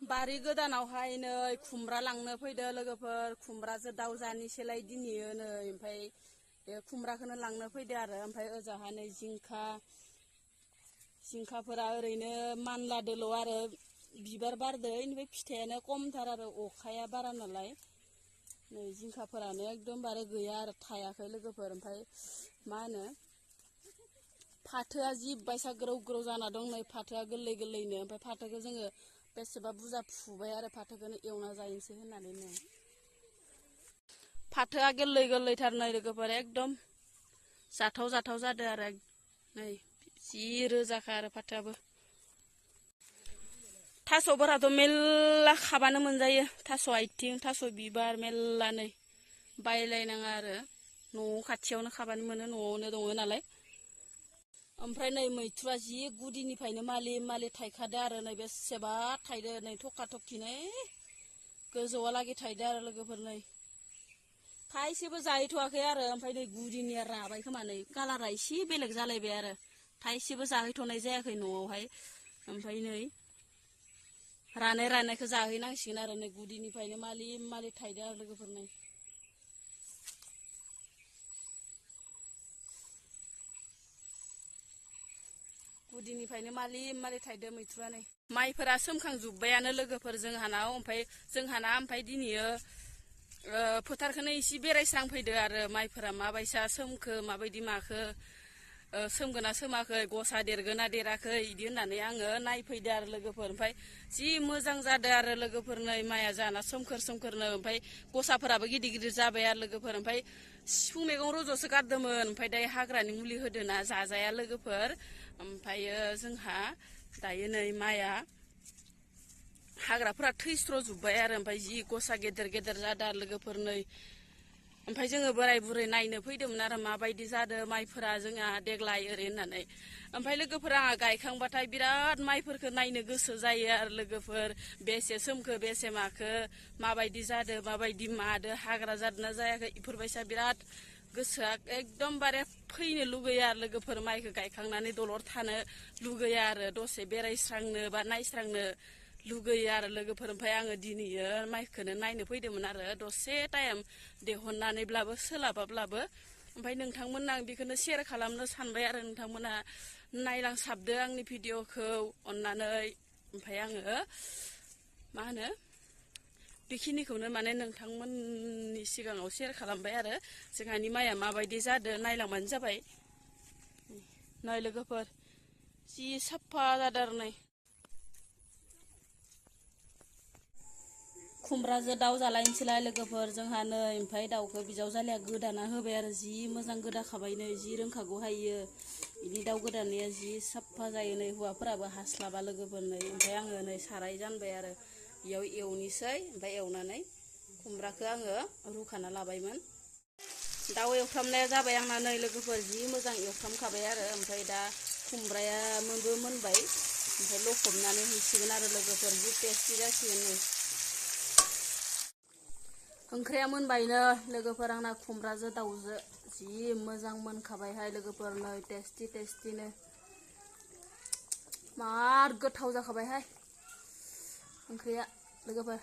बारि गोदानावहाय नै खुमब्रा लांनो फैदो लोगोफोर खुमब्राजों दाउ जानोसैलाय दिनैयो नै ओमफ्राय बे खुमब्राखौनो लांनो फैदो आरो ओमफ्राय ओजाहा नै जिंखाफोरा ओरैनो मानलादोल' आरो बिबार बारदो ओमफ्राय फिथाइयानो खमथार आरो अखाया बारा नालाय नै जिंखाफोरानो एकदमबारे गैया आरो थायाखै लोगोफोर ओमफ्राय मा होनो फाथोआ जि बायसा ग्रौ ग्रौ जाना दं नै फाथोआ गोरलै गोरलैनो ओमफ्राय फाथोखौ जोङो बेसेबा बुरजा फुबाय आरो फाथोखौनो एवना जायोसै होननानै नै फाथोआ गोरलै गोरलैथार नै लोगोफोर एकदम जाथाव जादों आरो नै जि रोजाखा आरो फाथोआबो थास'फोराथ' मेल्ला खाबानो मोनजायो थास' आथिं थास' बिबार मेल्ला नै बायलायनाङा आरो न' खाथियावनो खाबानो मोनो न'आवनो दङ नालाय ओमफ्राय नै मैथ्रुआ जि गुदिनिफ्रायनो मालि थाइखादो आरो नै बेसेबा थाइदो नै थखा थखिनै गोजौआलागै थाइदो आरो लोगोफोर नै थाइसेबो जाहैथ'वाखै आरो ओमफ्राय नै गुदिनिया राबाय खोमा नै कालारा एसे बेलेग जालायबाय आरो थाइसेबो जाहैथ'नाय जायाखै न'आवहाय ओमफ्राय नै रानायखौ जाहैनांसिगोन आरो नै गुदिनिफ्रायनो मालि थाइदो आरो लोगोफोर नै गुदिनिफ्रायनो मालि थाइदो मैथ्रुआ नै माइफोरा सोमखांजोब्बायानो लोगोफोर जोंहानाव ओमफ्राय दिनैयो फोथारखौनो एसे बेरायस्रांफैदो आरो माइफोरा माबायसा सोमखो माबायदि माखो सोमगोना सोमाखै गसा देरगोना देराखै बिदि होननानै आङो नायफैदो आरो लोगोफोर ओमफ्राय जि मोजां जादों आरो लोगोफोर नै माइया जाना सोमखोरनो ओमफ्राय गसाफोराबो गिदिर गिदिर जाबाय आरो लोगोफोर ओमफ्राय सिफुं मैगं रज'सो गारदोंमोन ओमफ्राय दायो हाग्रानि मुलि होदोना जाजाया लोगोफोर ओमफ्रायो जोंहा दायो नै माइया हाग्राफोरा थैस्र'जोब्बाय आरो ओमफ्राय जि गसा गेदेर जादों आरो लोगोफोर नै ओमफ्राय जोङो बोराय बुरै नायनो फैदोंमोन आरो माबायदि जादों माइफोरा जोंहा देग्लाय ओरै होननानै ओमफ्राय लोगोफोरा आंहा गायखांबाथाय बिराद माइफोरखौ नायनो गोसो जायो आरो लोगोफोर बेसे सोमखो बेसे माखो माबायदि जादों माबायदि मादो हाग्रा जादोंना जायाखै इफोरबायसा बिराद गोसोआ एकदमबारे फैनो लुगैयो आरो लोगोफोर माइखौ गायखांनानै दलर थानो लुगैयो आरो दसे बेरायस्रांनो बा नायस्रांनो लुगैयो आरो लोगोफोर ओमफ्राय आङो दिनैयो माइखौनो नायनो फैदोंमोन आरो दसे टाइम दिहुननानैब्लाबो सोलाबाब्लाबो ओमफ्राय नोंथांमोननो आं बेखौनो सेयार खालामनो सानबाय आरो नोंथांमोना नायलांसाबदो आंनि भिडिअखौ अननानै ओमफ्राय आङो मा होनो बेखिनिखौनो माने नोंथांमोननि सिगाङाव सेयार खालामबाय आरो जोंहानि माइया माबायदि जादों नायलांबानो जाबाय नै लोगोफोर जि साफा जादों आरो नै खुमब्राजों दाउ जालायनोसैलाय लोगोफोर जोंहा नै ओमफ्राय दाउखौ बिजावजालिया गोदाना होबाय आरो जि मोजां गोदाखाबाय नै जि रोंखागौ हायो बिदि दाउ गोदानाया जि साफा जायो नै हौवाफोराबो हास्लाबा लोगोफोर नै ओमफ्राय आङो नै साराय जानबाय आरो बेयाव एवनोसै ओमफ्राय एवनानै खुमब्राखौ आङो रुखाना लाबायमोन दाउ एवफ्रामनाया जाबाय आंना नै लोगोफोर जि मोजां एवफ्रामखाबाय आरो ओमफ्राय दा खुमब्राया मोनबाय ओमफ्राय लखबनानै हैसिगोन आरो लोगोफोर जि टेस्टि जासिगोन नै ओंख्रिया मोनबायनो लोगोफोर आंना खुमब्राजों दाउजों जि मोजां मोनखाबायहाय लोगोफोर नै टेस्टिनो मार गोथाव जाखाबायहाय ओंख्रिया लोगोफोर